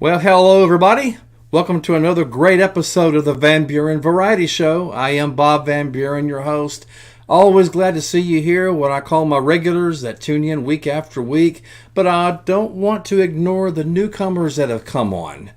Well, hello, everybody. Welcome to another great episode of the Van Buren Variety Show. I am Bob Van Buren, your host. Always glad to see you here, what I call my regulars that tune in week after week. But I don't want to ignore the newcomers that have come on.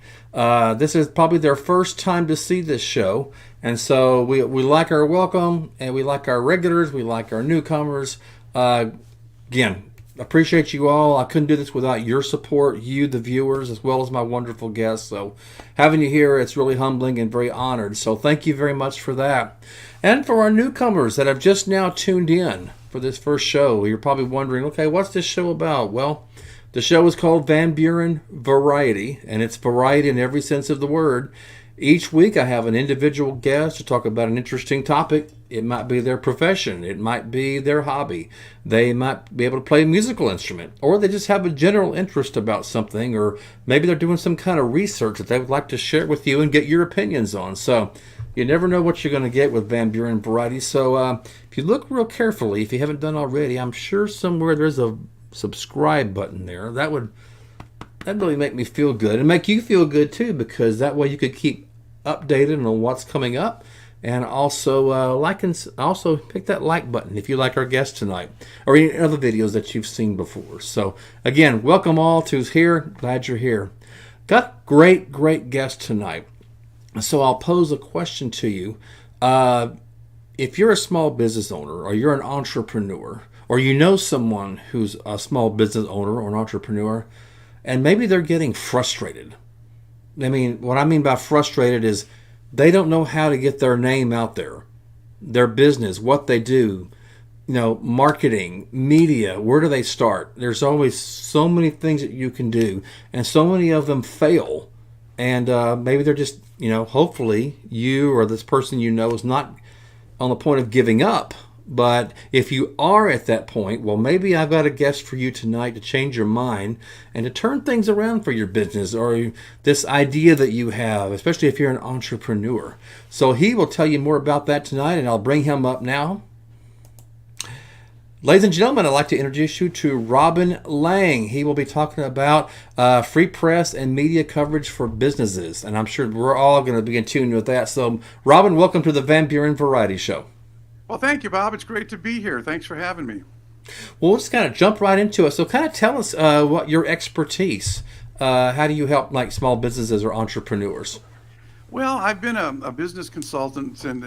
This is probably their first time to see this show. And so we like our welcome, and we like our regulars, we like our newcomers. Again, appreciate you all. I couldn't do this without your support, you, the viewers, as well as my wonderful guests. So having you here, it's really humbling and very honored. So thank you very much for that. And for our newcomers that have just now tuned in for this first show, you're probably wondering, okay, what's this show about? Well, the show is called Van Buren Variety, and it's variety in every sense of the word. Each week I have an individual guest to talk about an interesting topic. It might be their profession. It might be their hobby. They might be able to play a musical instrument, or they just have a general interest about something, or maybe they're doing some kind of research that they would like to share with you and get your opinions on. So you never know what you're going to get with Van Buren Variety. So if you look real carefully, if you haven't done already, I'm sure somewhere there's a subscribe button there. That'd really make me feel good and make you feel good too, because that way you could keep updated on what's coming up. And also also pick that like button if you like our guest tonight or any other videos that you've seen before. So again, welcome all to who's here. Glad you're here. Got great guest tonight. So I'll pose a question to you. If you're a small business owner, or you're an entrepreneur, or you know someone who's a small business owner or an entrepreneur, and maybe they're getting frustrated. I mean, what I mean by frustrated is they don't know how to get their name out there, their business, what they do, marketing, media, where do they start? There's always so many things that you can do, and so many of them fail. And maybe they're just, hopefully you or this person is not on the point of giving up. But if you are at that point, well, maybe I've got a guest for you tonight to change your mind and to turn things around for your business or this idea that you have, especially if you're an entrepreneur. So he will tell you more about that tonight, and I'll bring him up now. Ladies and gentlemen, I'd like to introduce you to Robin Lange. He will be talking about free press and media coverage for businesses, and I'm sure we're all going to be in tune with that. So, Robin, welcome to the Van Buren Variety Show. Well, thank you, Bob. It's great to be here. Thanks for having me. Well, we'll just kind of jump right into it. So kind of tell us what your expertise, how do you help like small businesses or entrepreneurs? Well, I've been a business consultant and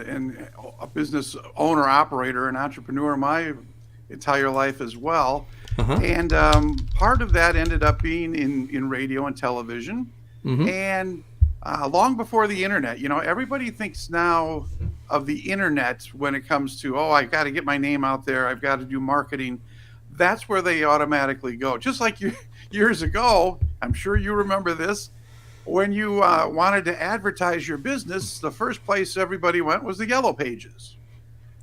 a business owner, operator, and entrepreneur my entire life as well. Uh-huh. And part of that ended up being in radio and television. Mm-hmm. And long before the internet, everybody thinks now of the internet when it comes to, I've got to get my name out there. I've got to do marketing. That's where they automatically go. Just like years ago, I'm sure you remember this, when you wanted to advertise your business, the first place everybody went was the Yellow Pages.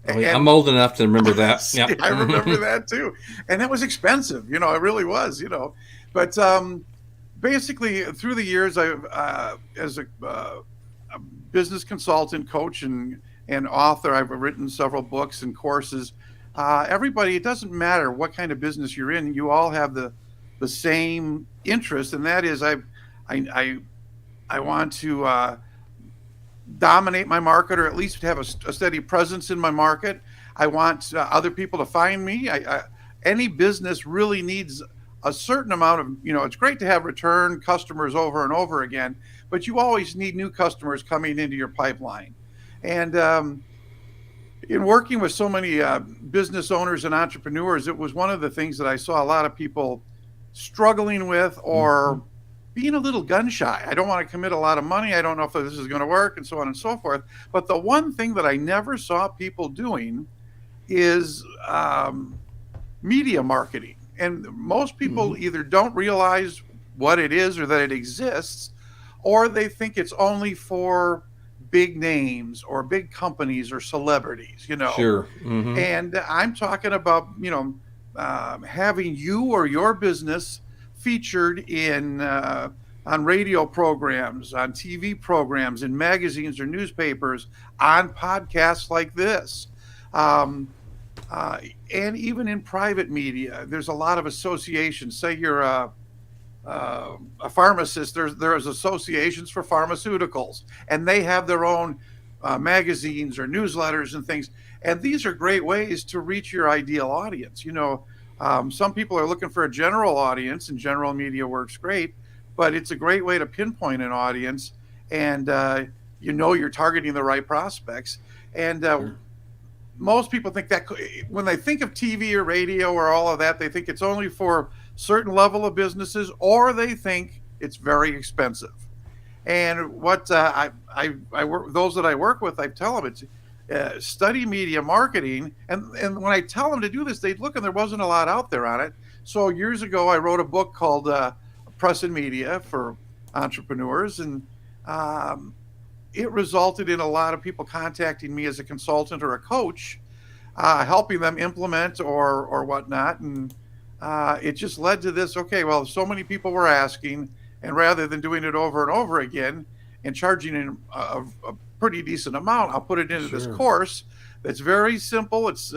Oh, yeah, I'm old enough to remember that. Yep. I remember that too. And that was expensive. It really was, But basically, through the years, I've as a business consultant, coach, and author, I've written several books and courses. Everybody, it doesn't matter what kind of business you're in, you all have the same interest, and that is I want to dominate my market, or at least have a steady presence in my market. I want other people to find me. Any business really needs a certain amount of, it's great to have return customers over and over again, but you always need new customers coming into your pipeline. And in working with so many business owners and entrepreneurs, it was one of the things that I saw a lot of people struggling with, or being a little gun shy. I don't want to commit a lot of money. I don't know if this is going to work, and so on and so forth. But the one thing that I never saw people doing is media marketing. And most people either don't realize what it is or that it exists, or they think it's only for big names or big companies or celebrities, Sure. Mm-hmm. And I'm talking about, having you or your business featured in on radio programs, on TV programs, in magazines or newspapers, on podcasts like this. And even in private media, there's a lot of associations. Say you're a pharmacist, there's associations for pharmaceuticals, and they have their own magazines or newsletters and things. And these are great ways to reach your ideal audience. Some people are looking for a general audience, and general media works great, but it's a great way to pinpoint an audience, and you're targeting the right prospects. And Sure. most people think that when they think of TV or radio or all of that, they think it's only for certain level of businesses, or they think it's very expensive. And what I work, those that I work with, I tell them it's study media marketing. And when I tell them to do this, they look and there wasn't a lot out there on it. So years ago, I wrote a book called Press and Media for Entrepreneurs, and um, it resulted in a lot of people contacting me as a consultant or a coach, helping them implement or whatnot. And it just led to this. Okay, well, so many people were asking, and rather than doing it over and over again and charging a pretty decent amount, I'll put it into this Sure. course that's very simple. It's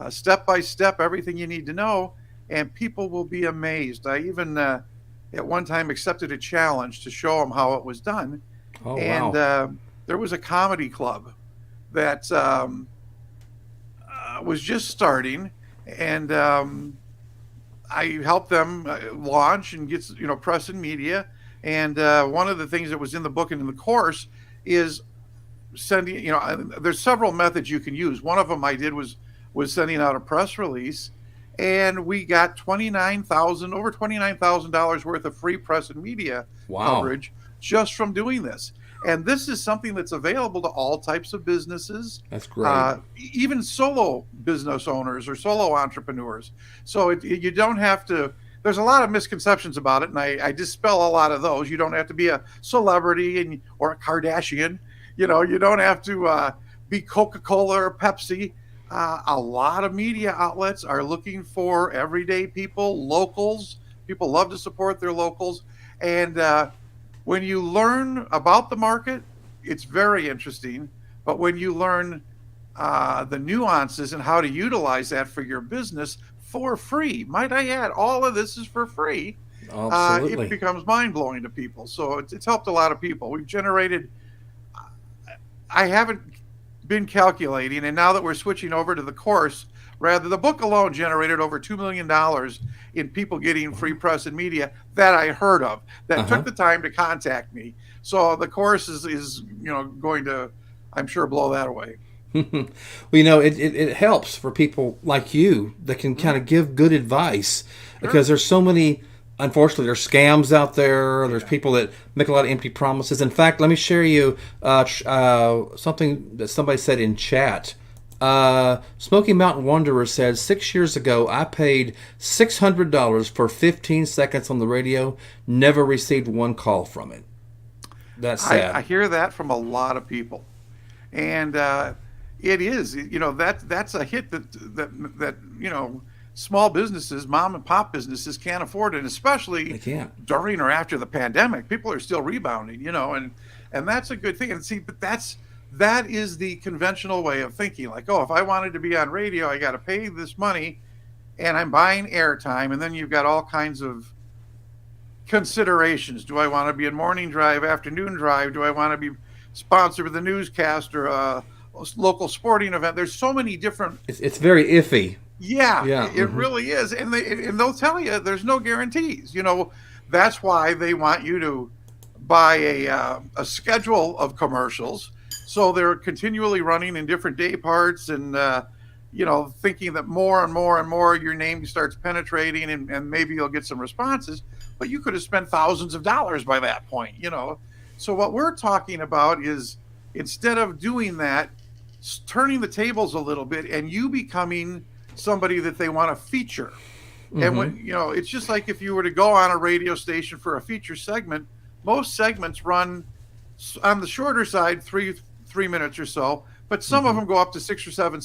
step by step, everything you need to know, and people will be amazed. I even at one time accepted a challenge to show them how it was done, Oh, and wow. there was a comedy club that was just starting, and I helped them launch and get press and media. And one of the things that was in the book and in the course is sending. There's several methods you can use. One of them I did was sending out a press release, and we got over $29,000 worth of free press and media Wow. coverage just from doing this. And this is something that's available to all types of businesses, That's great. even solo business owners or solo entrepreneurs. So you don't have to. There's a lot of misconceptions about it, and I dispel a lot of those. You don't have to be a celebrity or a Kardashian. You don't have to be Coca-Cola or Pepsi. A lot of media outlets are looking for everyday people, locals. People love to support their locals, and when you learn about the market, it's very interesting. But when you learn the nuances and how to utilize that for your business for free, might I add, all of this is for free. It Absolutely. becomes mind blowing to people. So it's helped a lot of people. We've generated, I haven't been calculating, and now that we're switching over to the course, the book alone generated over $2 million in people getting free press and media that I heard of that Uh-huh. took the time to contact me. So the course is going to, I'm sure, blow that away. Well, it helps for people like you that can kind Mhm. of give good advice because Sure. there's so many, unfortunately, there's scams out there. There's Yeah. people that make a lot of empty promises. In fact, let me share you something that somebody said in chat. Smoky Mountain Wanderer said 6 years ago I paid $600 for 15 seconds on the radio. Never received one call from it. That's I sad. hear that from a lot of people, and it is that's a hit that small businesses, mom and pop businesses can't afford, and They especially can't. during or after the pandemic, people are still rebounding, and that's a good thing. And see, but that is the conventional way of thinking. Like, oh, if I wanted to be on radio, I got to pay this money, and I'm buying airtime, and then you've got all kinds of considerations. Do I want to be in morning drive, afternoon drive? Do I want to be sponsored with a newscast or a local sporting event? There's so many different. It's very iffy. Yeah, Yeah. it really is, and they'll tell you there's no guarantees. That's why they want you to buy a schedule of commercials, so they're continually running in different day parts, and thinking that more and more and more your name starts penetrating, and maybe you'll get some responses, but you could have spent thousands of dollars by that point. So what we're talking about is, instead of doing that, turning the tables a little bit and you becoming somebody that they want to feature. And Mm-hmm. it's just like if you were to go on a radio station for a feature segment, most segments run on the shorter side, three minutes or so, but some of Mm-hmm. them go up to 6 or 7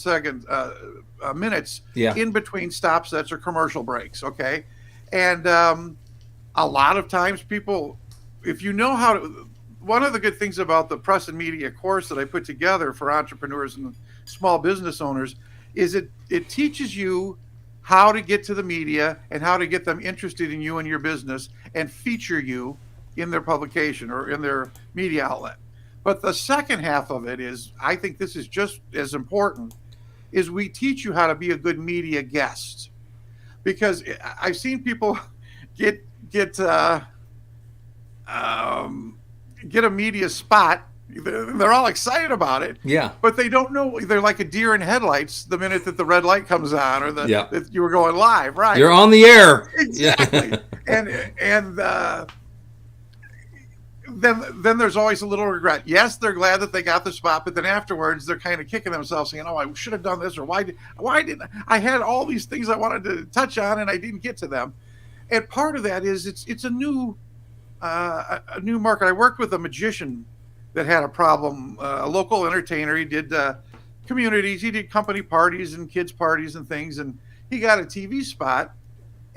minutes Yeah. in between stop sets or commercial breaks. Okay, and a lot of times people, if you know how to, one of the good things about the press and media course that I put together for entrepreneurs and small business owners is it teaches you how to get to the media and how to get them interested in you and your business, and feature you in their publication or in their media outlet. But the second half of it is, I think this is just as important, is we teach you how to be a good media guest. Because I've seen people get get get a media spot. They're all excited about it. Yeah. But they don't know. They're like a deer in headlights the minute that the red light comes on or that you were going live, right? You're on the air. Exactly. and then there's always a little regret. Yes, they're glad that they got the spot, but then afterwards they're kind of kicking themselves, saying, "Oh, I should have done this," or "Why didn't I had all these things I wanted to touch on and I didn't get to them." And part of that is it's a new market. I worked with a magician that had a problem, a local entertainer. He did communities, he did company parties and kids parties and things, and he got a TV spot,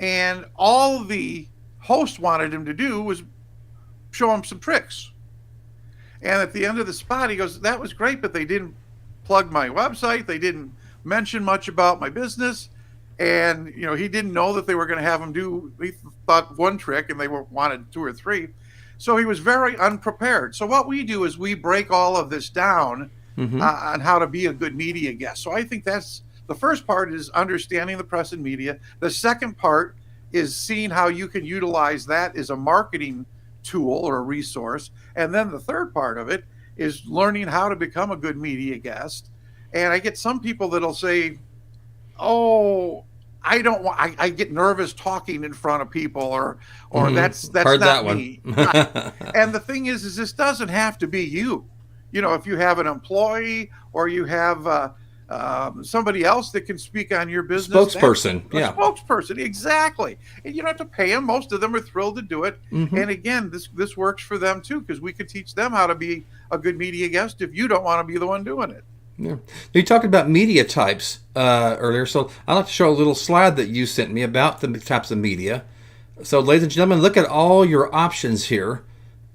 and all the host wanted him to do was show him some tricks. And at the end of the spot, he goes, "That was great, but they didn't plug my website. They didn't mention much about my business." And he didn't know that they were going to have him do. He thought one trick, and they wanted two or three. So he was very unprepared. So what we do is we break all of this down on how to be a good media guest. So I think that's the first part, is understanding the press and media. The second part is seeing how you can utilize that as a marketing tool or a resource. And then the third part of it is learning how to become a good media guest. And I get some people that'll say, "Oh, I don't want, I get nervous talking in front of people," or that's Heard not that me. And the thing is this doesn't have to be you. If you have an employee or you have somebody else that can speak on your business. Spokesperson. Spokesperson, exactly. And you don't have to pay them. Most of them are thrilled to do it. And again, this works for them too, because we could teach them how to be a good media guest if you don't want to be the one doing it. Yeah. You talked about media types earlier, so I'd like to show a little slide that you sent me about the types of media. So, ladies and gentlemen, look at all your options here.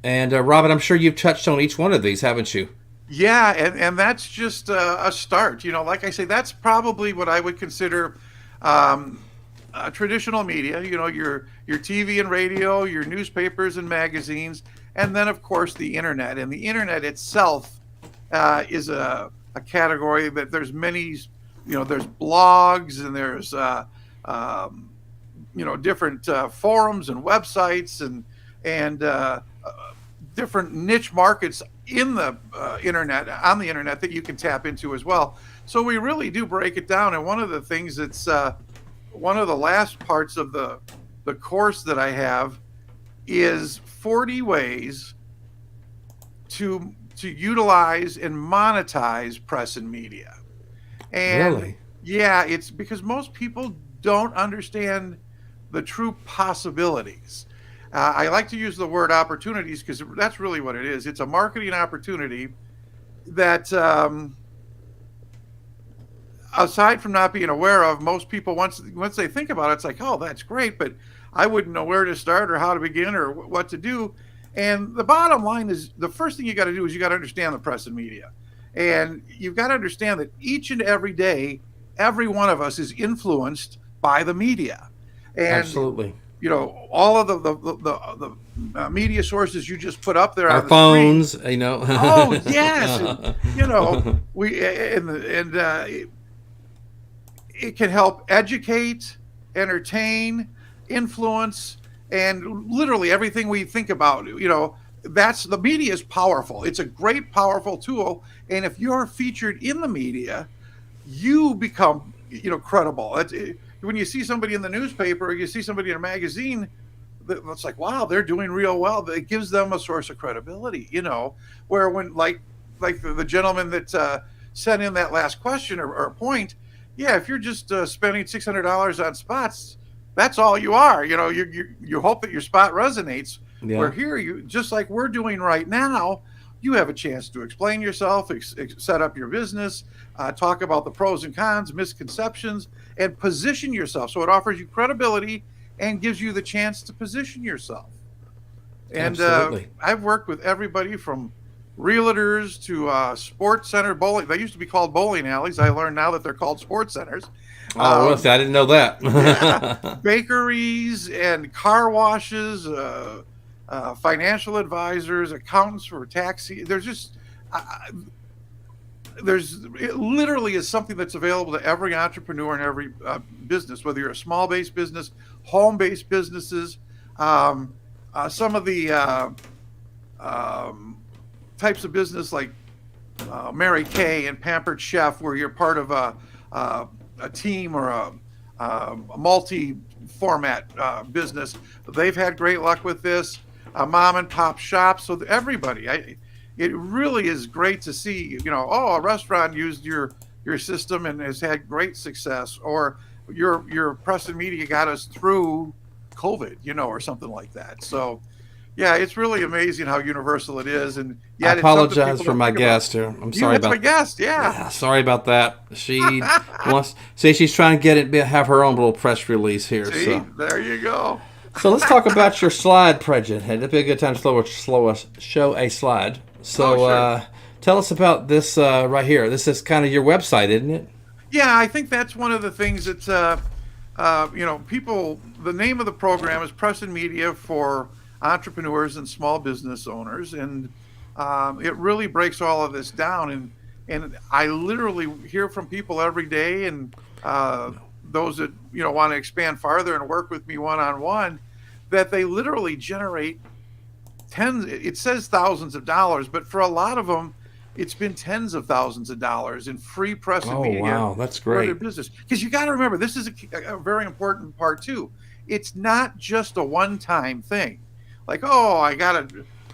And Robin, I'm sure you've touched on each one of these, haven't you? Yeah, and that's just a start. Like I say, that's probably what I would consider traditional media. Your TV and radio, your newspapers and magazines, and then of course the internet. And the internet itself is a category that there's many. There's blogs and there's different forums and websites and different niche markets in the on the internet that you can tap into as well. So we really do break it down. And one of the things that's one of the last parts of the course that I have is 40 ways to utilize and monetize press and media. And really? Yeah, it's because most people don't understand the true possibilities. I like to use the word opportunities because that's really what it is. It's a marketing opportunity that, aside from not being aware of, most people, once they think about it, it's like, "Oh, that's great, but I wouldn't know where to start or how to begin or what to do." And the bottom line is, the first thing you got to do is you got to understand the press and media. And you've got to understand that each and every day, every one of us is influenced by the media. And absolutely. All of the media sources you just put up there, our on the phones, screen. Oh yes, and it can help educate, entertain, influence, and literally everything we think about. That's the media is powerful. It's a great, powerful tool, and if you're featured in the media, you become credible. When you see somebody in the newspaper or you see somebody in a magazine, it's like, wow, they're doing real well. It gives them a source of credibility, where when like the gentleman that sent in that last question or point, yeah, if you're just spending $600 on spots, that's all you are. You hope that your spot resonates. Yeah. Where here, you just like we're doing right now, you have a chance to explain yourself, set up your business, talk about the pros and cons, misconceptions, and position yourself. So it offers you credibility and gives you the chance to position yourself. And I've worked with everybody from realtors to sports center bowling. They used to be called bowling alleys. I learned now that they're called sports centers. Oh, well, I didn't know that. Yeah, bakeries and car washes, financial advisors, accountants for taxi. There's just it literally is something that's available to every entrepreneur and every business, whether you're a small-based business, home-based businesses. Some of the types of business like Mary Kay and Pampered Chef, where you're part of a team or a multi-format business. They've had great luck with this. Mom and pop shops, so everybody. It really is great to see, a restaurant used your system and has had great success, or your press and media got us through COVID, or something like that. So, yeah, it's really amazing how universal it is. And I apologize for my guest here. I'm sorry about my guest. Yeah, sorry about that. She wants she's trying to have her own little press release here. See, so there you go. So let's talk about your slide project. It'd be a good time to show a slide. So sure. Tell us about this right here. This is kind of your website, isn't it? Yeah, I think that's one of the things that, people, the name of the program is Press and Media for Entrepreneurs and Small Business Owners. And it really breaks all of this down. And I literally hear from people every day, and those that, want to expand farther and work with me one-on-one, that they literally generate it says thousands of dollars, but for a lot of them, it's been tens of thousands of dollars in free press and media. Oh, wow, that's great. For their business. Because you got to remember, this is a very important part too. It's not just a one-time thing. Like, I got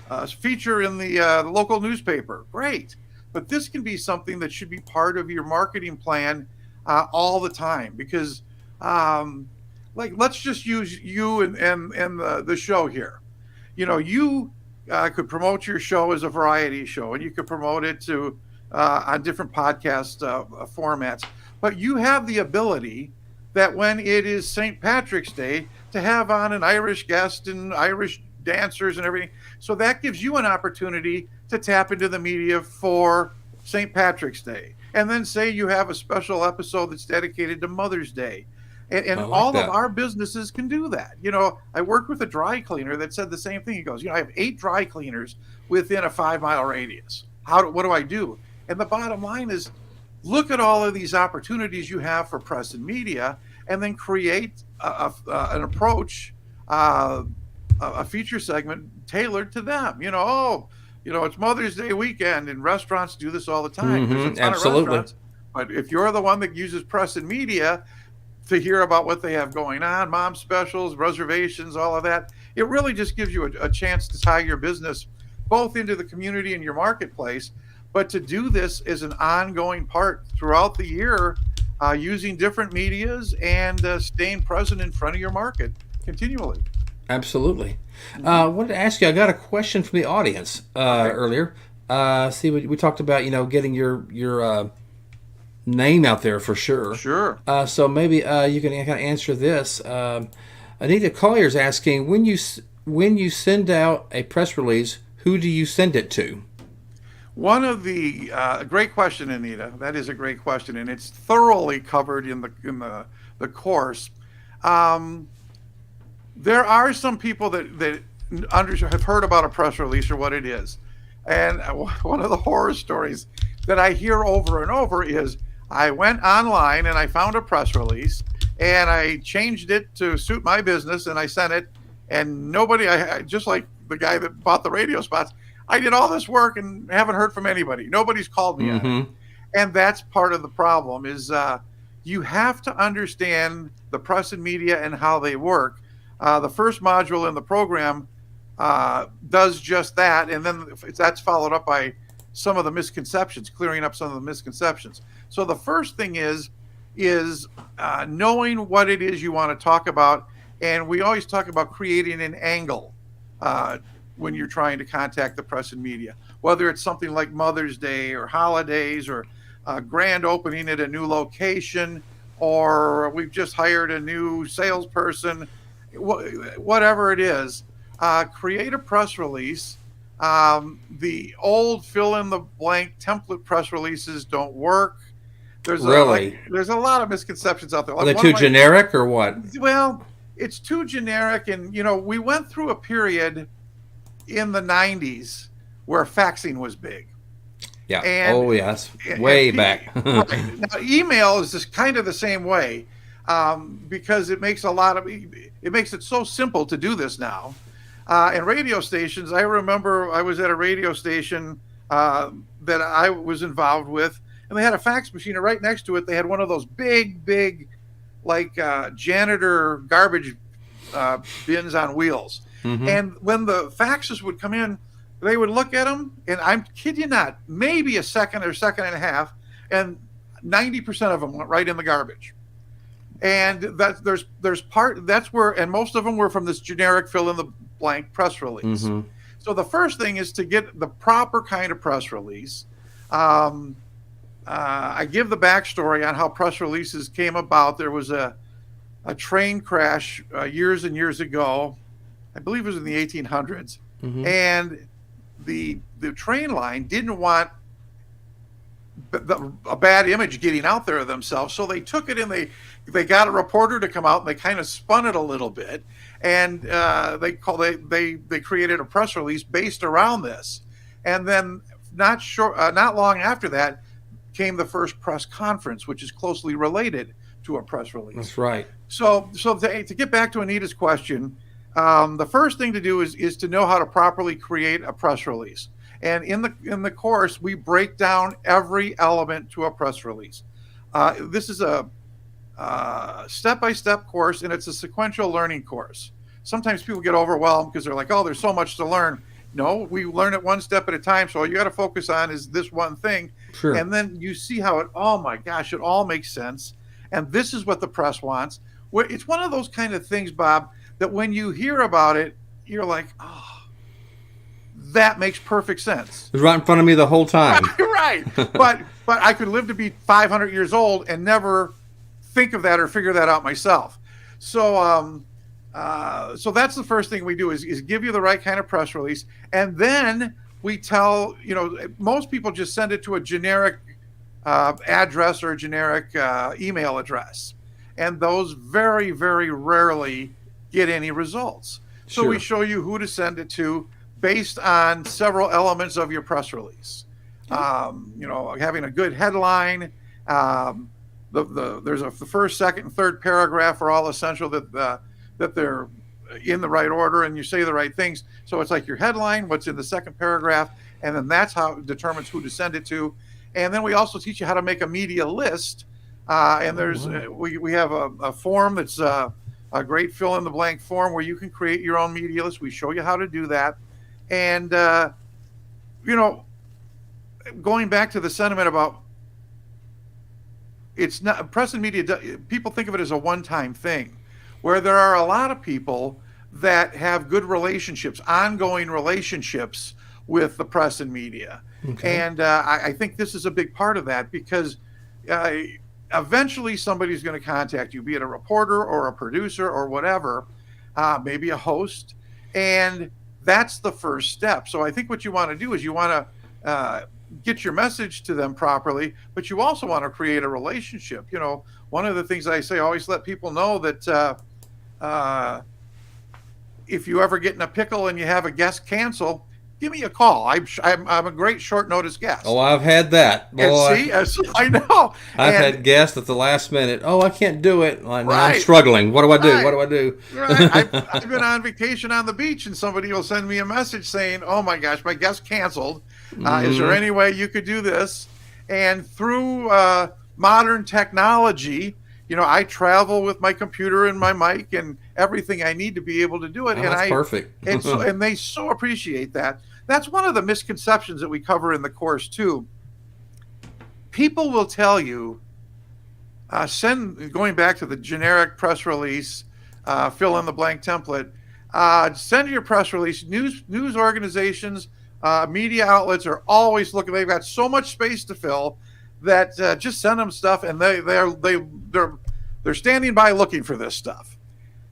a feature in the local newspaper. Great. But this can be something that should be part of your marketing plan all the time. Because, let's just use you and the show here. You could promote your show as a variety show, and you could promote it to on different podcast formats. But you have the ability that when it is St. Patrick's Day to have on an Irish guest and Irish dancers and everything. So that gives you an opportunity to tap into the media for St. Patrick's Day. And then say you have a special episode that's dedicated to Mother's Day. And all of our businesses can do that. I worked with a dry cleaner that said the same thing. He goes, I have 8 dry cleaners within a 5-mile radius. What do I do? And the bottom line is, look at all of these opportunities you have for press and media, and then create an approach, a feature segment tailored to them. It's Mother's Day weekend, and restaurants do this all the time. There's a ton absolutely. Of restaurants. But if you're the one that uses press and media to hear about what they have going on, mom specials, reservations, all of that, it really just gives you a chance to tie your business both into the community and your marketplace, but to do this as an ongoing part throughout the year, using different medias and staying present in front of your market continually. Absolutely. I wanted to ask you, I got a question from the audience earlier. We talked about, getting your name out there for sure. Sure. So maybe you can kind of answer this. Anita Collier's asking, when you send out a press release, who do you send it to? One of the great question, Anita. That is a great question, and it's thoroughly covered in the course. There are some people that have heard about a press release or what it is, and one of the horror stories that I hear over and over is, I went online and I found a press release and I changed it to suit my business and I sent it, and nobody, just like the guy that bought the radio spots, I did all this work and haven't heard from anybody. Nobody's called me on it. And that's part of the problem is you have to understand the press and media and how they work. The first module in the program does just that. And then that's followed up by some of the misconceptions, clearing up some of the misconceptions. So the first thing is knowing what it is you want to talk about. And we always talk about creating an angle when you're trying to contact the press and media, whether it's something like Mother's Day or holidays or a grand opening at a new location, or we've just hired a new salesperson, whatever it is, create a press release The old fill in the blank template press releases don't work. Really? There's a lot of misconceptions out there. Are they too generic or what? Well, it's too generic, and we went through a period in the '90s where faxing was big. Yeah. And, oh yes, way back. Right. Now, email is just kind of the same way, because it makes it so simple to do this now. And radio stations, I remember I was at a radio station that I was involved with, and they had a fax machine, and right next to it, they had one of those big, like janitor garbage bins on wheels. Mm-hmm. And when the faxes would come in, they would look at them, and I'm kid you not, maybe a second or second and a half, and 90% of them went right in the garbage. And that's where, and most of them were from this generic fill in the blank press release. Mm-hmm. So the first thing is to get the proper kind of press release. I give the backstory on how press releases came about. There was a train crash years and years ago. I believe it was in the 1800s. Mm-hmm. And the train line didn't want a bad image getting out there of themselves, so they took it and they got a reporter to come out, and they kind of spun it a little bit, and they created a press release based around this. And then not long after that came the first press conference, which is closely related to a press release. That's right. So to get back to Anita's question, the first thing to do is to know how to properly create a press release. And in the course, we break down every element to a press release. This is a step-by-step course, and it's a sequential learning course. Sometimes people get overwhelmed because they're like, oh, there's so much to learn. No, we learn it one step at a time. So all you got to focus on is this one thing. Sure. And then you see how oh my gosh, it all makes sense. And this is what the press wants. It's one of those kind of things, Bob, that when you hear about it, you're like, oh, that makes perfect sense. It was right in front of me the whole time. Right. But I could live to be 500 years old and never think of that or figure that out myself. So so that's the first thing we do is give you the right kind of press release. And then we tell, most people just send it to a generic address or a generic email address. And those very, very rarely get any results. So Sure. we show you who to send it to based on several elements of your press release. Having a good headline, the first, second, and third paragraph are all essential that they're in the right order and you say the right things. So it's like your headline, what's in the second paragraph, and then that's how it determines who to send it to. And then we also teach you how to make a media list. And there's we have a form that's a great fill in the blank form where you can create your own media list. We show you how to do that. And going back to the sentiment about it's not press and media, people think of it as a one-time thing, where there are a lot of people that have good relationships, ongoing relationships with the press and media. Okay. And I think this is a big part of that, because eventually somebody's going to contact you, be it a reporter or a producer or whatever, maybe a host, and that's the first step. So I think what you want to do is you want to get your message to them properly, but you also want to create a relationship. One of the things I say, always let people know that if you ever get in a pickle and you have a guest cancel, give me a call. I'm a great short notice guest. Oh, I've had that. Boy, I know. I've had guests at the last minute. Oh, I can't do it. Now right. I'm struggling. What do I do? Right. What do I do? Right. I've been on vacation on the beach, and somebody will send me a message saying, "Oh my gosh, my guest canceled. Is there any way you could do this?" And through modern technology, I travel with my computer and my mic and everything I need to be able to do it. Oh, that's perfect. and they so appreciate that. That's one of the misconceptions that we cover in the course too. People will tell you, going back to the generic press release, fill in the blank template, send your press release. News organizations, media outlets are always looking. They've got so much space to fill that just send them stuff, and they're standing by looking for this stuff.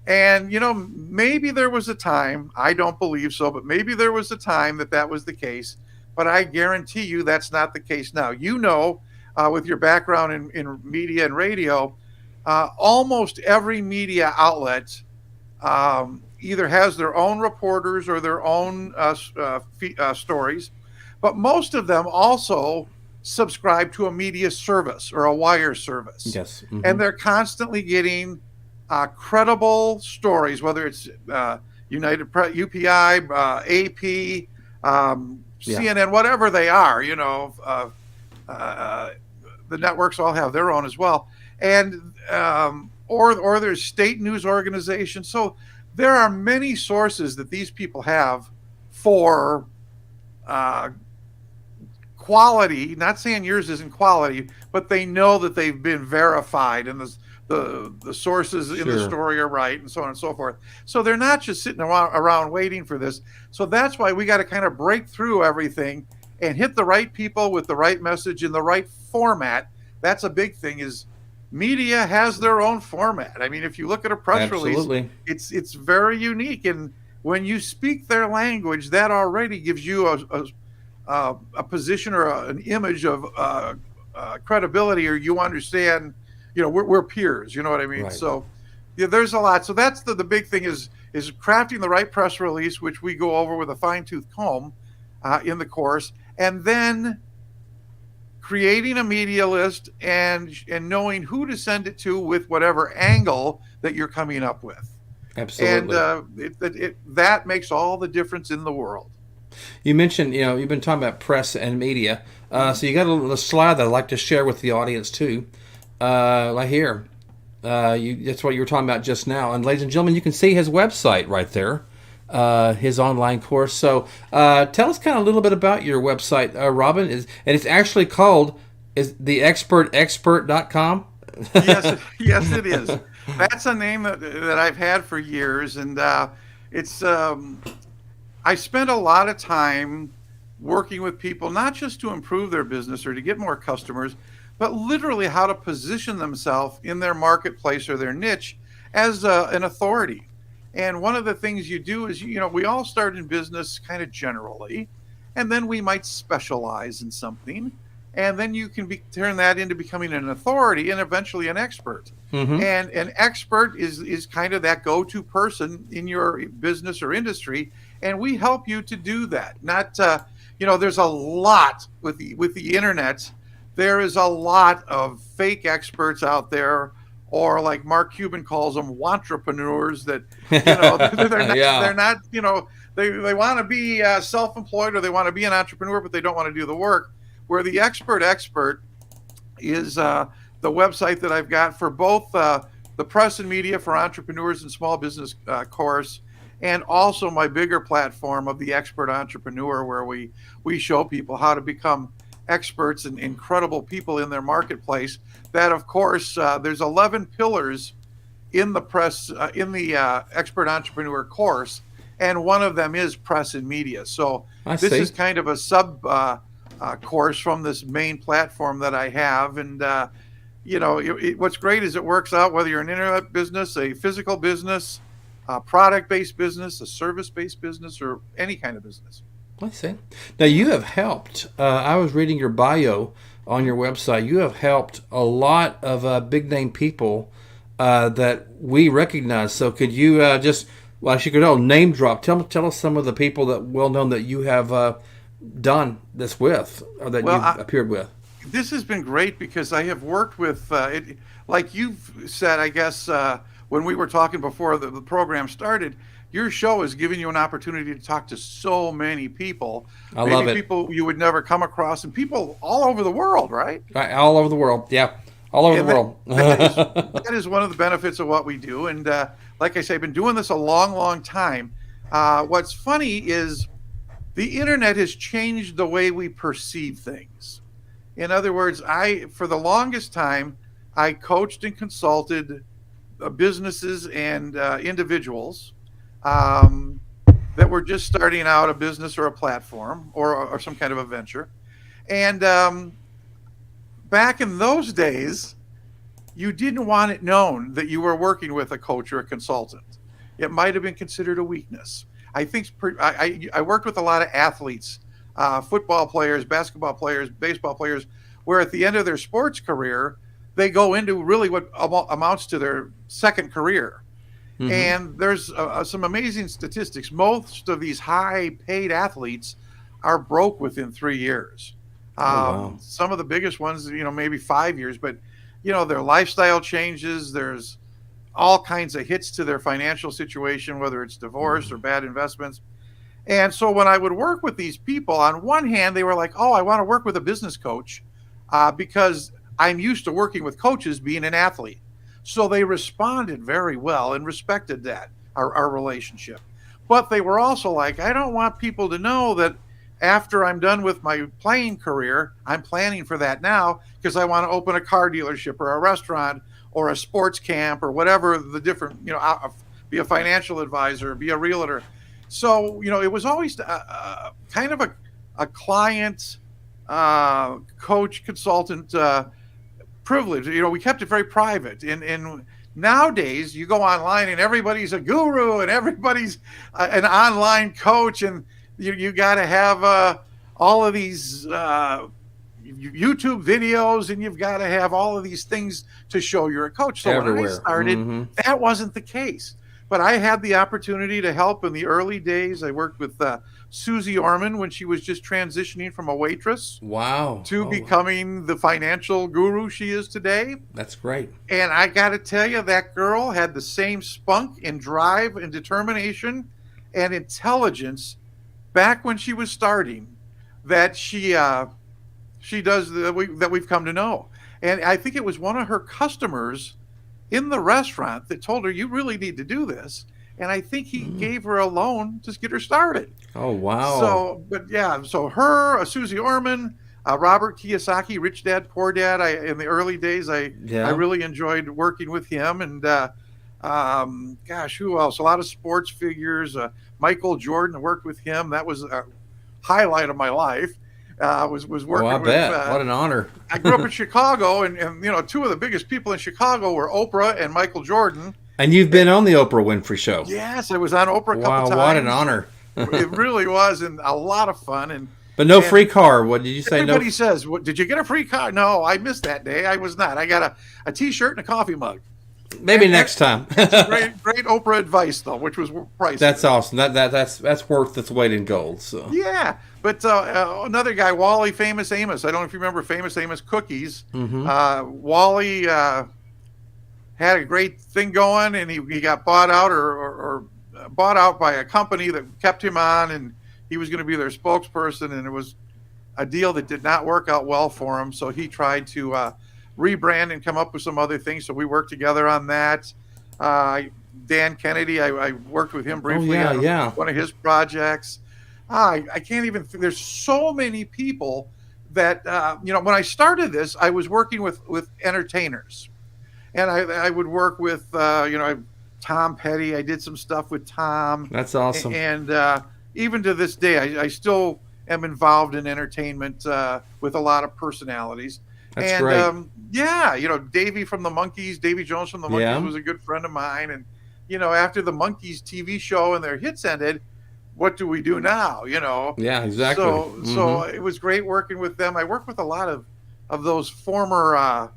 And, maybe there was a time, I don't believe so, but maybe there was a time that was the case. But I guarantee you that's not the case now. With your background in media and radio, almost every media outlet either has their own reporters or their own stories, but most of them also subscribe to a media service or a wire service. Yes. Mm-hmm. And they're constantly getting credible stories, whether it's UPI, AP, CNN, whatever they are. The networks all have their own as well, and or there's state news organizations. So there are many sources that these people have for quality. Not saying yours isn't quality, but they know that they've been verified and the sources in the story are right, and so on and so forth. So they're not just sitting around waiting for this. So that's why we got to kind of break through everything and hit the right people with the right message in the right format. That's a big thing. Is media has their own format. I mean, if you look at a press release, it's very unique, and when you speak their language, that already gives you a position or an image of credibility, or you understand. We're peers. You know what I mean? Right. So there's a lot. So that's the big thing is crafting the right press release, which we go over with a fine-tooth comb in the course, and then creating a media list and knowing who to send it to with whatever angle that you're coming up with. Absolutely. And that makes all the difference in the world. You mentioned, you've been talking about press and media. So you got a slide that I'd like to share with the audience too. Right here. That's what you were talking about just now. And ladies and gentlemen, you can see his website right there, his online course. So tell us kind of a little bit about your website, Robin. And it's actually called theexpertexpert.com? Yes, it is. That's a name that I've had for years. And it's I spent a lot of time working with people, not just to improve their business or to get more customers, but literally how to position themselves in their marketplace or their niche as an authority. And one of the things you do is, we all start in business kind of generally, and then we might specialize in something, and then you can turn that into becoming an authority and eventually an expert. Mm-hmm. And an expert is kind of that go-to person in your business or industry, and we help you to do that. Not, there's a lot with the internet. There is a lot of fake experts out there, or like Mark Cuban calls them, wantrepreneurs that, they're not, they want to be self-employed or they want to be an entrepreneur, but they don't want to do the work. Where the expert is the website that I've got for both the press and media for entrepreneurs and small business course, and also my bigger platform of the Expert Entrepreneur, where we show people how to become experts and incredible people in their marketplace. That, of course, there's 11 pillars in the press in the Expert Entrepreneur course, and one of them is press and media. So this is kind of a sub course from this main platform that I have. And what's great is it works out whether you're an internet business, a physical business, a product-based business, a service-based business, or any kind of business. I see. Now, you have helped. I was reading your bio on your website. You have helped a lot of big-name people that we recognize. So could you name drop? Tell us some of the people that well-known that you have done this with, or that you've appeared with. This has been great because I have worked with, like you've said, I guess, when we were talking before the program started, your show has given you an opportunity to talk to so many people. I love it. People you would never come across, and people all over the world, right? Right, all over the world. Yeah, all over the world. That is one of the benefits of what we do. And like I say, I've been doing this a long, long time. What's funny is the internet has changed the way we perceive things. In other words, for the longest time, I coached and consulted businesses and individuals that were just starting out a business or a platform or some kind of a venture. And back in those days, you didn't want it known that you were working with a coach or a consultant. It might have been considered a weakness. I think I worked with a lot of athletes, football players, basketball players, baseball players, where at the end of their sports career, they go into really what amounts to their second career. Mm-hmm. And there's some amazing statistics. Most of these high paid athletes are broke within 3 years. Oh, wow. Some of the biggest ones, maybe 5 years, but their lifestyle changes. There's all kinds of hits to their financial situation, whether it's divorce or bad investments. And so when I would work with these people, on one hand, they were like, oh, I want to work with a business coach because I'm used to working with coaches being an athlete. So they responded very well and respected that, our relationship. But they were also like, I don't want people to know that after I'm done with my playing career, I'm planning for that now because I want to open a car dealership or a restaurant or a sports camp or whatever the different, be a financial advisor, be a realtor. So, it was always kind of a client, coach, consultant privilege. We kept it very private. And nowadays, you go online and everybody's a guru and everybody's an online coach, and you got to have all of these YouTube videos, and you've got to have all of these things to show you're a coach. So Everywhere. when I started, Mm-hmm. that wasn't the case. But I had the opportunity to help in the early days. I worked with Susie Orman when she was just transitioning from a waitress Wow. to Oh, becoming the financial guru she is today. that's great. And I got to tell you, that girl had the same spunk and drive and determination and intelligence back when she was starting that she does that we've come to know. And I think it was one of her customers in the restaurant that told her, you really need to do this. And I think he gave her a loan to get her started. Oh, wow. So, but yeah, so her, Susie Orman, Robert Kiyosaki, Rich Dad, Poor Dad. In the early days, I really enjoyed working with him. And gosh, who else? A lot of sports figures. Michael Jordan, worked with him. That was a highlight of my life. Was working I with. bet. What an honor. I grew up in Chicago, and two of the biggest people in Chicago were Oprah and Michael Jordan. And you've been on the Oprah Winfrey Show. Yes, I was on Oprah a couple Wow, times. what an honor. It really was, and a lot of fun. But no free car. What did you say? Everybody says, did you get a free car? No, I missed that day. I was not. I got a T-shirt and a coffee mug. Maybe next time. Great Oprah advice, though, which was priceless. That's awesome. That's worth its weight in gold. So yeah. But another guy, Wally Famous Amos. I don't know if you remember Famous Amos Cookies. Mm-hmm. Wally had a great thing going, and he got bought out or bought out by a company that kept him on, and he was going to be their spokesperson, and it was a deal that did not work out well for him. So he tried to rebrand and come up with some other things. So we worked together on that. Dan Kennedy, I worked with him briefly on one of his projects. I can't even. There's so many people that when I started this, I was working with entertainers, and I would work with Tom Petty. I did some stuff with Tom. That's awesome. And even to this day, I still am involved in entertainment with a lot of personalities. That's great. Davey from the Monkees, Davy Jones from the Monkees was a good friend of mine. And after the Monkees TV show and their hits ended, what do we do now? Yeah, exactly. So it was great working with them. I work with a lot of those former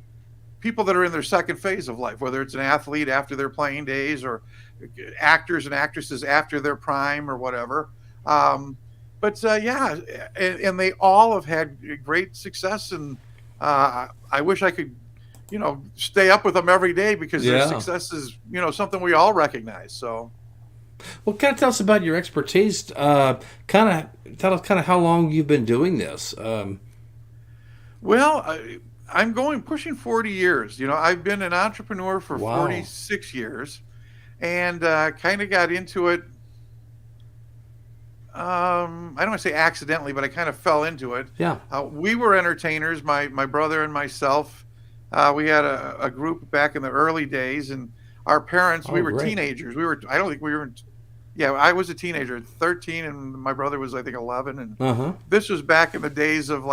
people that are in their second phase of life, whether it's an athlete after their playing days or actors and actresses after their prime or whatever. And they all have had great success, and I wish I could, stay up with them every day because their success is, something we all recognize. So. Well, kind of tell us about your expertise. Tell us how long you've been doing this. I'm pushing 40 years. I've been an entrepreneur for 46 years, and kind of got into it. I don't want to say accidentally, but I kind of fell into it. Yeah. We were entertainers, my brother and myself. We had a group back in the early days, and our parents, we were teenagers. I was a teenager, 13, and my brother was, I think, 11. And this was back in the days of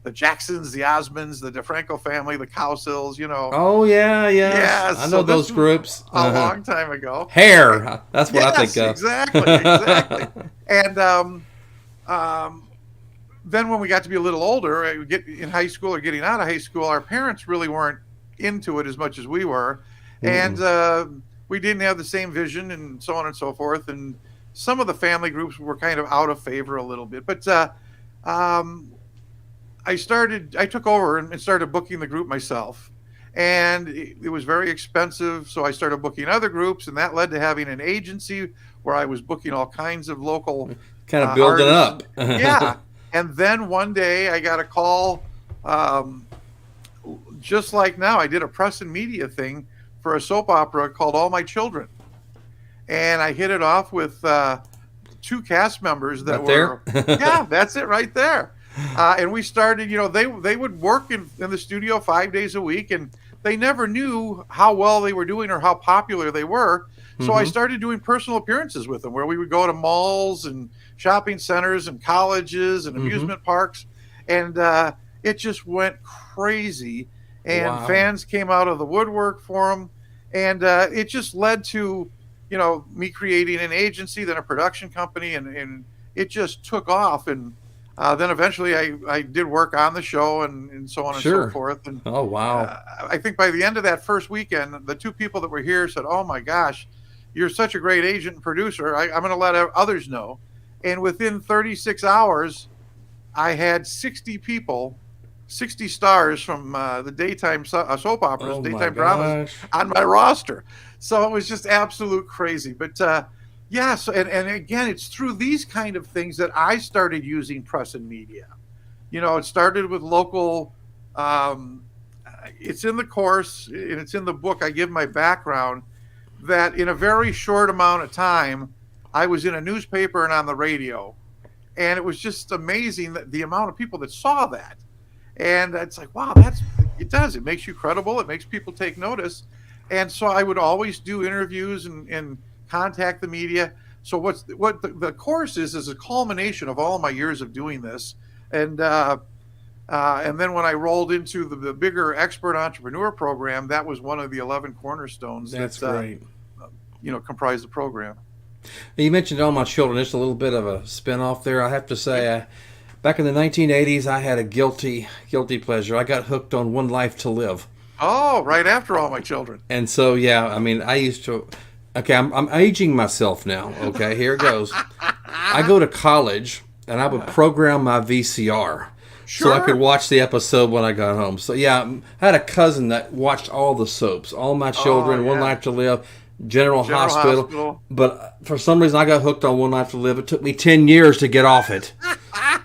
the Jacksons, the Osmonds, the DeFranco family, the Cowsills, you know. Oh yeah, yes. Yeah, I know so this those was groups. a long time ago. Hair. That's what I think Yes, of. exactly, exactly. And um, then when we got to be a little older, get in high school or getting out of high school, our parents really weren't into it as much as we were, and Mm-mm. we didn't have the same vision, and so on and so forth. And some of the family groups were kind of out of favor a little bit, but um, I took over and started booking the group myself. And it was very expensive. So I started booking other groups, and that led to having an agency where I was booking all kinds of local Kind of building artists. up. Yeah. And then one day I got a call, um, just like now, I did a press and media thing for a soap opera called All My Children. And I hit it off with two cast members that Right were, there. yeah, that's it right there. And we started, they would work in the studio 5 days a week, and they never knew how well they were doing or how popular they were. So I Mm-hmm. started doing personal appearances with them, where we would go to malls and shopping centers and colleges and Mm-hmm. amusement parks, and it just went crazy. And Wow. fans came out of the woodwork for them, and it just led to, me creating an agency, then a production company, and it just took off. And then eventually I did work on the show, and so on and so Sure. forth. And Oh wow. I think by the end of that first weekend, the two people that were here said, "Oh my gosh, you're such a great agent and producer. I'm going to let others know." And within 36 hours, I had 60 people, 60 stars from the daytime soap operas, Oh my daytime dramas gosh. on my roster. So it was just absolute crazy. But yeah, so and again, it's through these kind of things that I started using press and media. It started with local. Um, it's in the course and it's in the book. I give my background that in a very short amount of time, I was in a newspaper and on the radio, and it was just amazing that the amount of people that saw that. And it's like, wow, it makes you credible. It makes people take notice. And so I would always do interviews and contact the media. So what the course is a culmination of all of my years of doing this. And then when I rolled into the bigger expert entrepreneur program, that was one of the 11 cornerstones That's that great. comprised the program. You mentioned All My Children. Just a little bit of a spin-off there. I have to say, back in the 1980s, I had a guilty pleasure. I got hooked on One Life to Live. Oh, right after All My Children. And so, yeah, I mean, I used to. Okay, I'm aging myself now. Okay, here it goes. I go to college, and I would program my VCR so I Sure. could watch the episode when I got home. So, yeah, I had a cousin that watched all the soaps, All My Children, Oh, One yeah. Life to Live, General Hospital. Hospital. But for some reason, I got hooked on One Life to Live. It took me 10 years to get off it.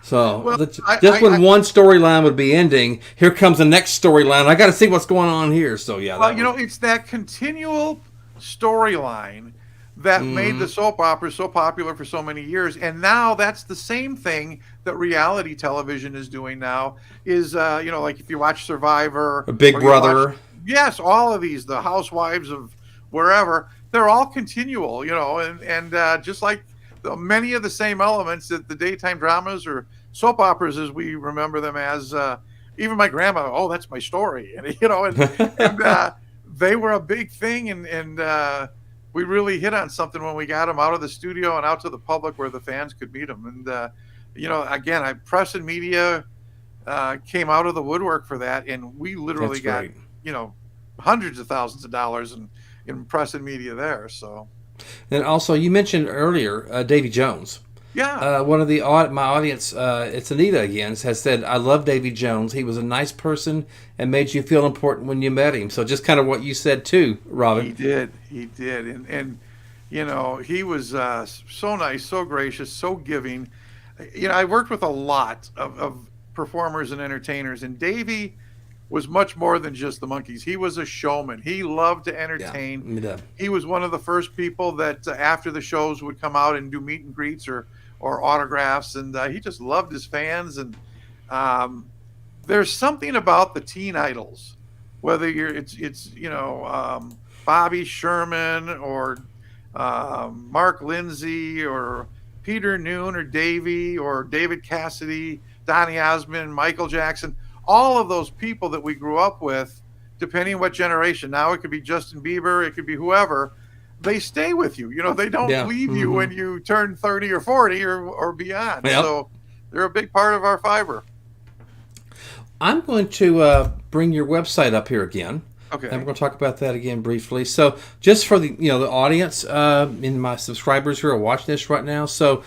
So Well, just when one storyline would be ending, here comes the next storyline. I got to see what's going on here. So yeah, Well, it's that continual storyline that made the soap opera so popular for so many years, and now that's the same thing that reality television is doing now. Is like if you watch Survivor, Big or you Brother. watch- yes, all of these, the Housewives of wherever, they're all continual, and just like many of the same elements that the daytime dramas or soap operas as we remember them as. Even my grandma, oh, that's my story, and they were a big thing, and we really hit on something when we got them out of the studio and out to the public where the fans could meet them. And again, press and media came out of the woodwork for that, and we literally That's got great. hundreds of thousands of dollars in press and media there. So And also, you mentioned earlier Davy Jones. yeah, One of my audience, it's Anita again, has said, "I love Davy Jones. He was a nice person and made you feel important when you met him." So just kind of what you said too, Robin. he did, and he was so nice, so gracious, so giving. I worked with a lot of performers and entertainers, and Davy was much more than just the monkeys. He was a showman. He loved to Yeah, entertain. me too. He was one of the first people that after the shows would come out and do meet and greets or autographs, and he just loved his fans. And there's something about the teen idols, whether it's Bobby Sherman or Mark Lindsay or Peter Noon or Davey or David Cassidy, Donny Osmond, Michael Jackson, all of those people that we grew up with, depending on what generation. Now it could be Justin Bieber, it could be whoever. They stay with you. They don't leave you when you turn 30 or 40 or beyond. Yep. So they're a big part of our fiber. I'm going to bring your website up here again. Okay. And we're going to talk about that again briefly. So just for the the audience and my subscribers who are watching this right now. So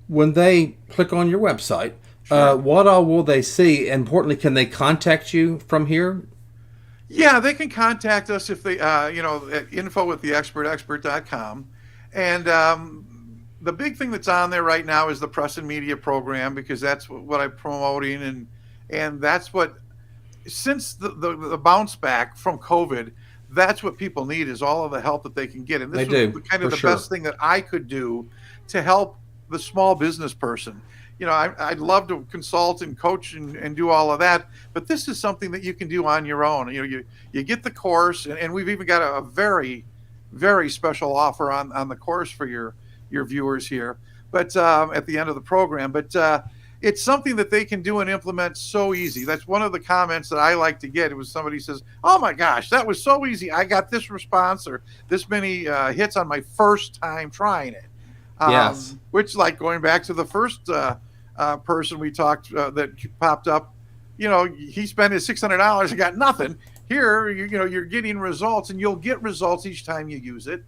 when they click on your website, sure. What all will they see? And importantly, can they contact you from here? Yeah, they can contact us if they, at info@theexpertexpert.com. And the big thing that's on there right now is the press and media program, because that's what I'm promoting. And that's what, since the bounce back from COVID, that's what people need, is all of the help that they can get. And this was kind of the best thing that I could do to help the small business person. I'd love to consult and coach and do all of that, but this is something that you can do on your own. You get the course, and we've even got a very, very special offer on the course for your viewers here, but at the end of the program. But it's something that they can do and implement so easy. That's one of the comments that I like to get. It was somebody says, "Oh my gosh, that was so easy. I got this response or this many hits on my first time trying it." Yes. Which, like going back to the first person we talked that popped up, he spent his $600 and got nothing. Here, you're getting results, and you'll get results each time you use it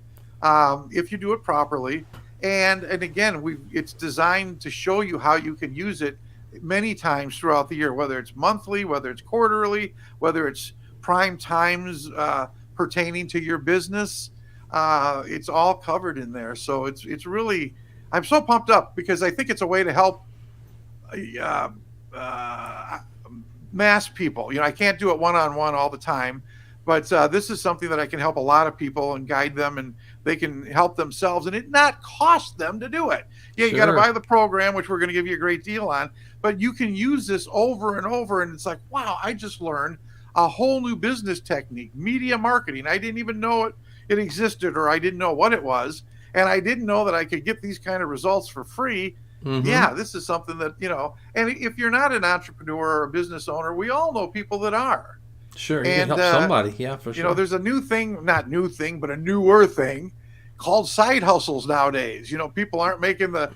if you do it properly. And again, it's designed to show you how you can use it many times throughout the year, whether it's monthly, whether it's quarterly, whether it's prime times pertaining to your business. It's all covered in there. So it's really, I'm so pumped up, because I think it's a way to help mass people. I can't do it one-on-one all the time, but this is something that I can help a lot of people and guide them, and they can help themselves, and it not cost them to do it. Yeah, you got to buy the program, which we're going to give you a great deal on, but you can use this over and over, and it's like, wow, I just learned a whole new business technique, media marketing. I didn't even know it existed, or I didn't know what it was, and I didn't know that I could get these kind of results for free. Mm-hmm. Yeah, this is something that, and if you're not an entrepreneur or a business owner, we all know people that are. Sure, you can help somebody. Yeah, for sure. There's a new thing, not new thing, but a newer thing called side hustles nowadays. People aren't making the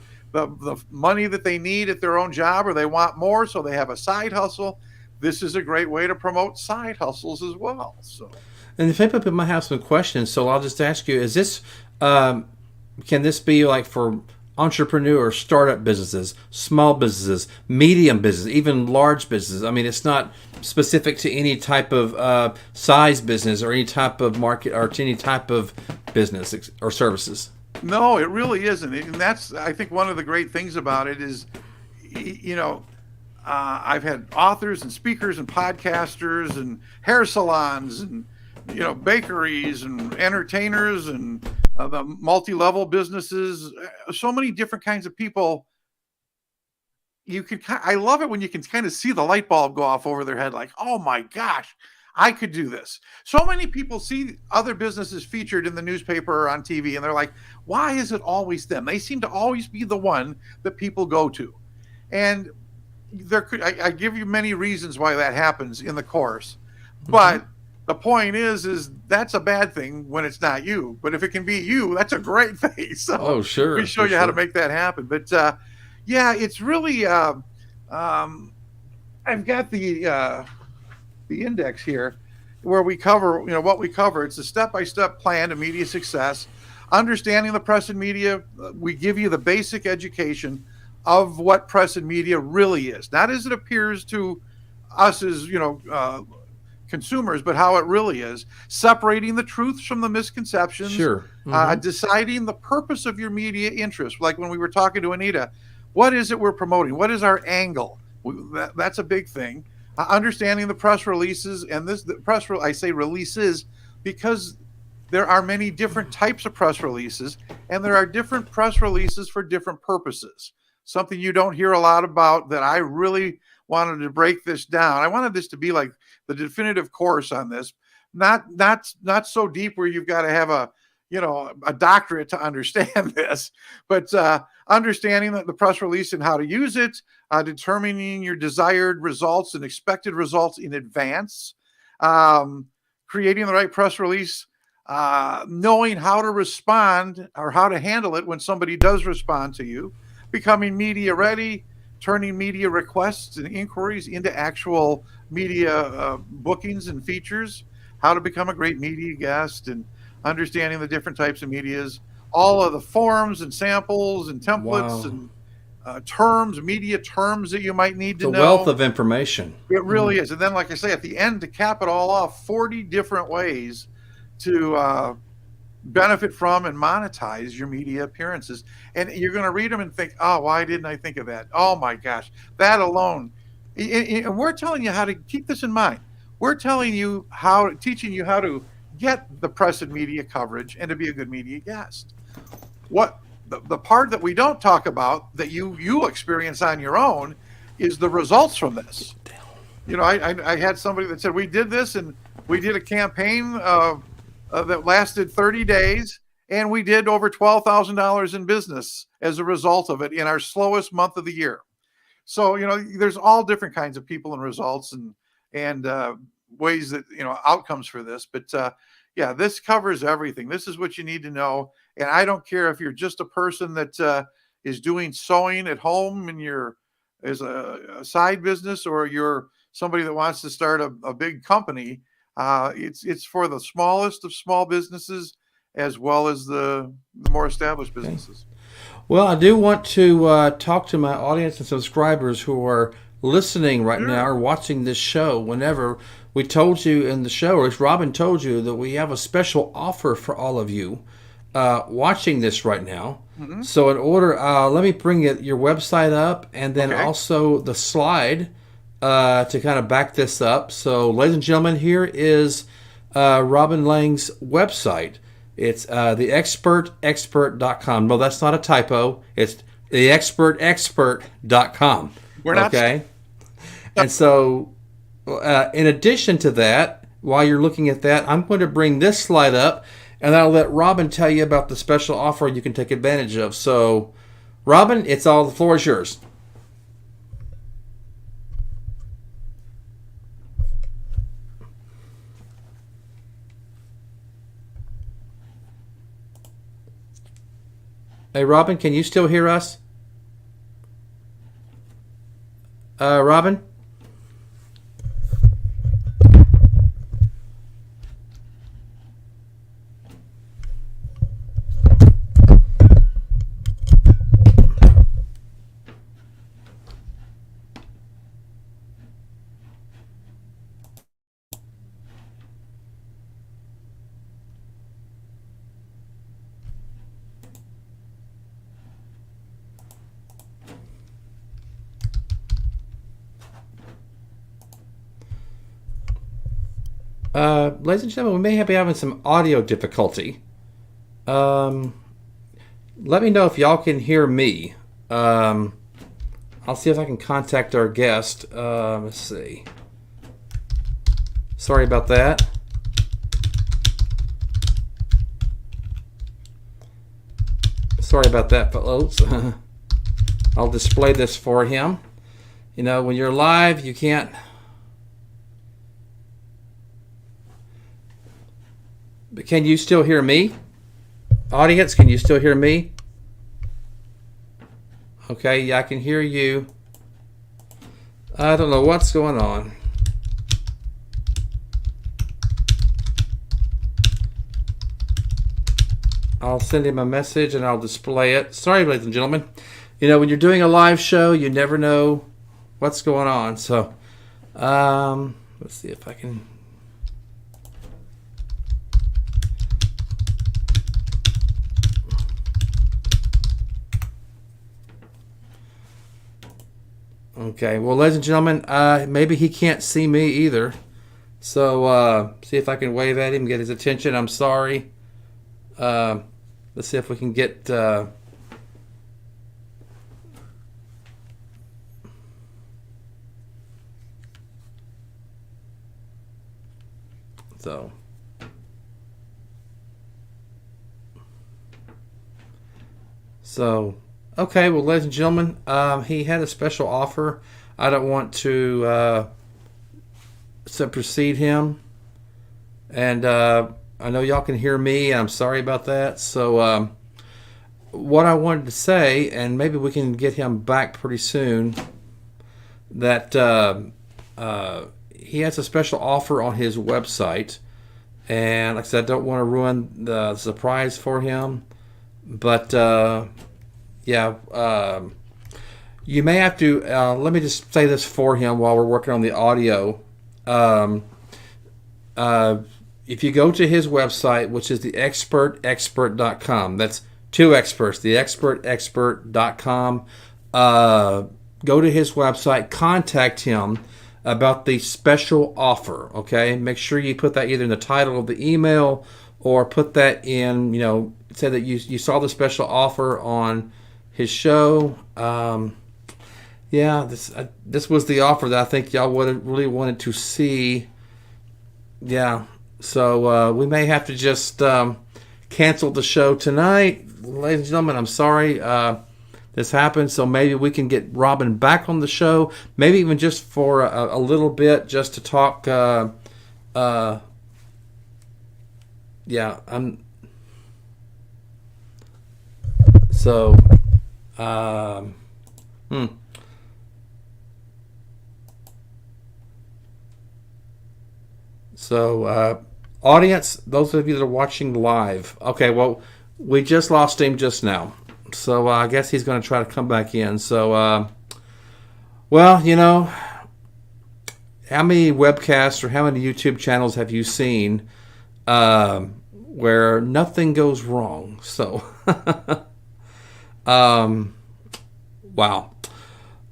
money that they need at their own job, or they want more, so they have a side hustle. This is a great way to promote side hustles as well. So, and if people might have some questions, so I'll just ask you: is this can this be like for entrepreneur, startup businesses, small businesses, medium business, even large businesses? I mean, it's not specific to any type of size business or any type of market or to any type of business or services. No, it really isn't. And that's, I think, one of the great things about it is, I've had authors and speakers and podcasters and hair salons and, bakeries and entertainers and the multi-level businesses, so many different kinds of people. I love it when you can kind of see the light bulb go off over their head, like, oh my gosh, I could do this. So many people see other businesses featured in the newspaper or on TV, and they're like, why is it always them? They seem to always be the one that people go to. And I give you many reasons why that happens in the course, but the point is that's a bad thing when it's not you. But if it can be you, that's a great thing. So sure, we show you how to make that happen. But yeah, it's really. I've got the index here where we cover what we cover. It's a step-by-step plan to media success. Understanding the press and media, we give you the basic education of what press and media really is, not as it appears to us as consumers, but how it really is. Separating the truths from the misconceptions. Sure. Deciding the purpose of your media interest. Like when we were talking to Anita, what is it we're promoting? What is our angle? That's a big thing. Understanding the press releases, and I say releases because there are many different types of press releases, and there are different press releases for different purposes. Something you don't hear a lot about that I really wanted to break this down. I wanted this to be like the definitive course on this, not so deep where you've got to have a a doctorate to understand this, but understanding the press release and how to use it, determining your desired results and expected results in advance, creating the right press release, knowing how to respond or how to handle it when somebody does respond to you, becoming media ready, turning media requests and inquiries into actual media bookings and features, how to become a great media guest, and understanding the different types of medias, all of the forms and samples and templates Wow. and terms, media terms that you might need It's to a wealth know. of information. It really is. And then, like I say, at the end, to cap it all off, 40 different ways to benefit from and monetize your media appearances. And you're going to read them and think, oh, why didn't I think of that? Oh my gosh, that alone. And we're telling you how to keep this in mind. We're teaching you how to get the press and media coverage and to be a good media guest. What the part that we don't talk about that you experience on your own is the results from this. I had somebody that said, we did this and we did a campaign that lasted 30 days, and we did over $12,000 in business as a result of it in our slowest month of the year. So, there's all different kinds of people and results and ways that, outcomes for this. But yeah, this covers everything. This is what you need to know. And I don't care if you're just a person that is doing sewing at home as a side business, or you're somebody that wants to start a big company. It's for the smallest of small businesses as well as the more established businesses. Well, I do want to talk to my audience and subscribers who are listening right now or watching this show. Whenever we told you in the show, or as Robin told you, that we have a special offer for all of you watching this right now. Mm-hmm. So in order, let me bring your website up, and then also the slide to kind of back this up. So, ladies and gentlemen, here is Robin Lange's website. It's theexpertexpert.com. No, that's not a typo. It's theexpertexpert.com. We're not. Okay. And so, in addition to that, while you're looking at that, I'm going to bring this slide up, and I'll let Robin tell you about the special offer you can take advantage of. So, Robin, the floor is yours. Hey, Robin, can you still hear us? Robin? Ladies and gentlemen, we may be having some audio difficulty. Let me know if y'all can hear me. I'll see if I can contact our guest. Let's see. Sorry about that. Sorry about that, folks. I'll display this for him. When you're live, you can't... But can you still hear me? Audience, can you still hear me? Okay, yeah, I can hear you. I don't know what's going on. I'll send him a message and I'll display it. Sorry, ladies and gentlemen. When you're doing a live show, you never know what's going on. So, let's see if I can... Okay, well, ladies and gentlemen, maybe he can't see me either. So, see if I can wave at him, get his attention. I'm sorry. Let's see if we can get... So... So, okay, well, ladies and gentlemen, he had a special offer. I don't want to supersede him, and I know y'all can hear me. I'm sorry about that. So, what I wanted to say, and maybe we can get him back pretty soon, that he has a special offer on his website. And like I said, I don't want to ruin the surprise for him. But, you may have to, let me just say this for him while we're working on the audio. If you go to his website, which is theexpertexpert.com, that's two experts, theexpertexpert.com, go to his website, contact him about the special offer, okay? Make sure you put that either in the title of the email or put that in, say that you saw the special offer on his show. This was the offer that I think y'all would really wanted to see. Yeah, so we may have to just cancel the show tonight. Ladies and gentlemen, I'm sorry this happened, so maybe we can get Robin back on the show, maybe even just for a little bit, just to talk. So, audience, those of you that are watching live, okay, well, we just lost him just now. So I guess he's going to try to come back in. So, how many webcasts or how many YouTube channels have you seen where nothing goes wrong? So, wow.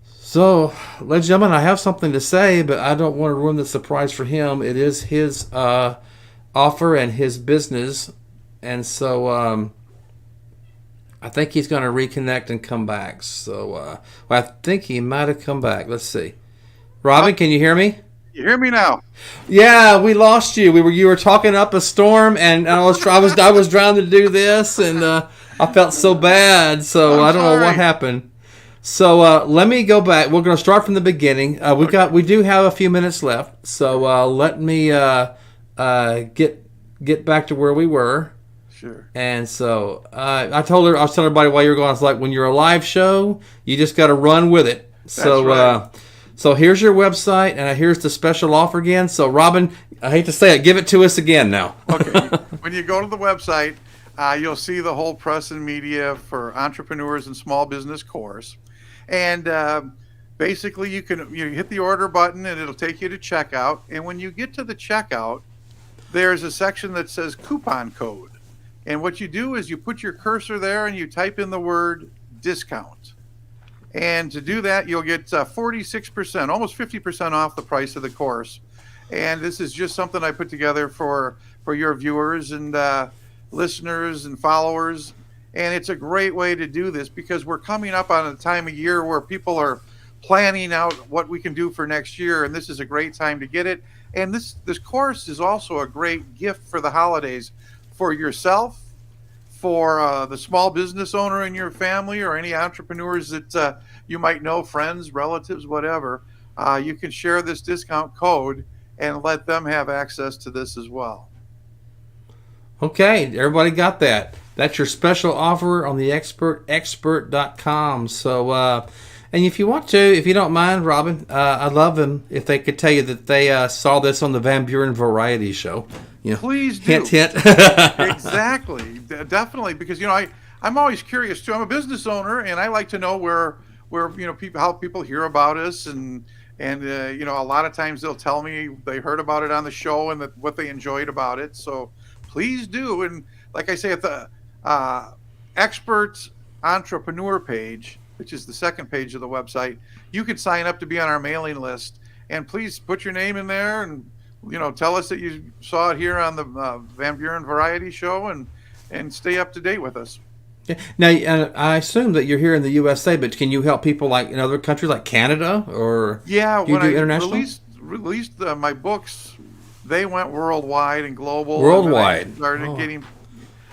So, ladies and gentlemen, I have something to say, but I don't want to ruin the surprise for him. It is his offer and his business. And so, I think he's going to reconnect and come back. So, I think he might have come back. Let's see. Robin, can you hear me? You hear me now? Yeah, we lost you. You were talking up a storm, and I was trying to do this, and I felt so bad. So I don't know what happened. So let me go back. We're going to start from the beginning. We do have a few minutes left. So let me get back to where we were. Sure. And so I was telling everybody while you were going, I was like, when you're a live show, you just got to run with it. So, right. So here's your website, and here's the special offer again. So, Robin, I hate to say it, give it to us again now. Okay. When you go to the website, you'll see the whole press and media for entrepreneurs and small business course. And basically, you hit the order button, and it'll take you to checkout. And when you get to the checkout, there's a section that says coupon code. And what you do is you put your cursor there and you type in the word discount. And to do that, you'll get 46%, almost 50% off the price of the course. And this is just something I put together for your viewers and listeners and followers. And it's a great way to do this because we're coming up on a time of year where people are planning out what we can do for next year. And this is a great time to get it. And this course is also a great gift for the holidays. For yourself, for the small business owner in your family, or any entrepreneurs that you might know, friends, relatives, whatever, you can share this discount code and let them have access to this as well. Okay, everybody got that. That's your special offer on the expertexpert.com. So, and if you want to, if you don't mind, Robin, I'd love them if they could tell you that they saw this on the Van Buren Variety Show. Please do. Hint, hint. Exactly. Definitely. Because, I'm always curious too. I'm a business owner, and I like to know where how people hear about us. And a lot of times they'll tell me they heard about it on the show and what they enjoyed about it. So please do. And like I say, at the Expert Entrepreneur page, which is the second page of the website, you can sign up to be on our mailing list. And please put your name in there and tell us that you saw it here on the Van Buren Variety Show, and stay up to date with us. Yeah. Now, I assume that you're here in the USA, but can you help people like in other countries like Canada, or when I international? released my books, they went worldwide and global. Worldwide. And I started getting.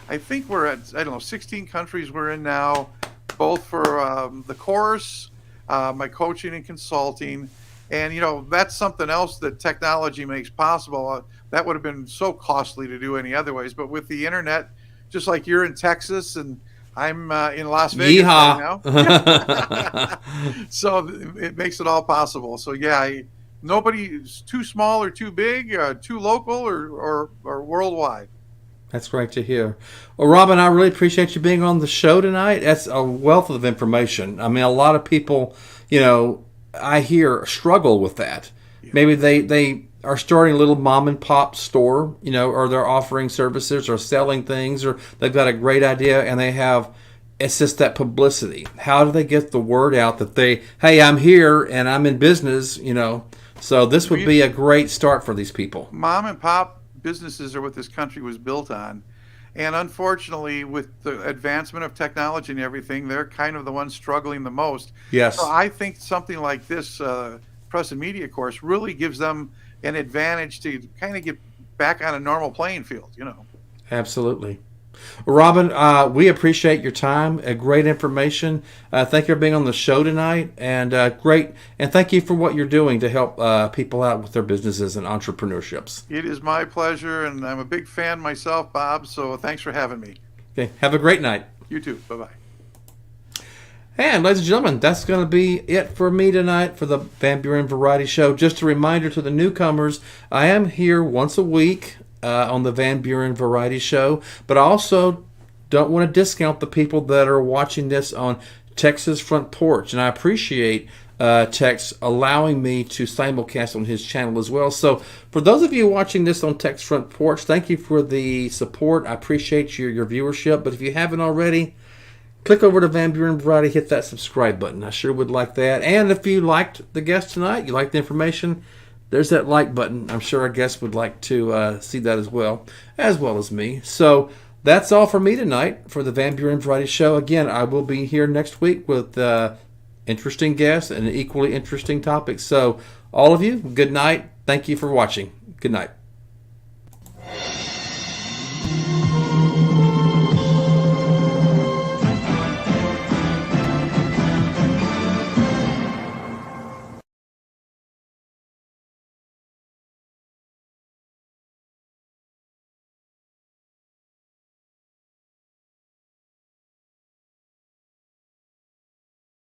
I think we're at 16 countries we're in now. both for the course, my coaching and consulting. And, that's something else that technology makes possible. That would have been so costly to do any other ways. But with the internet, just like you're in Texas and I'm in Las Vegas right now. So it makes it all possible. So, yeah, nobody's too small or too big, too local or worldwide. That's great to hear. Well, Robin, I really appreciate you being on the show tonight. That's a wealth of information. I mean, a lot of people, I hear struggle with that. Yeah. Maybe they are starting a little mom and pop store, or they're offering services or selling things, or they've got a great idea and it's just that publicity. How do they get the word out that hey, I'm here and I'm in business, So this would be a great start for these people. Mom and pop businesses are what this country was built on. And unfortunately, with the advancement of technology and everything, they're kind of the ones struggling the most. Yes. So I think something like this press and media course really gives them an advantage to kind of get back on a normal playing field, Absolutely. Robin, we appreciate your time. Great information. Thank you for being on the show tonight, and thank you for what you're doing to help people out with their businesses and entrepreneurships. It is my pleasure, and I'm a big fan myself, Bob. So thanks for having me. Okay, have a great night. You too. Bye-bye. And ladies and gentlemen, that's going to be it for me tonight for the Van Buren Variety Show. Just a reminder to the newcomers, I am here once a week on the Van Buren Variety Show, but I also don't want to discount the people that are watching this on Texas Front Porch, and I appreciate Tex allowing me to simulcast on his channel as well. So for those of you watching this on Texas Front Porch, thank you for the support. I appreciate your viewership, but if you haven't already, click over to Van Buren Variety, hit that subscribe button. I sure would like that. And if you liked the guest tonight, you liked the information, there's that like button. I'm sure our guests would like to see that as well as me. So that's all for me tonight for the Van Buren Variety Show. Again, I will be here next week with interesting guests and equally interesting topics. So all of you, good night. Thank you for watching. Good night.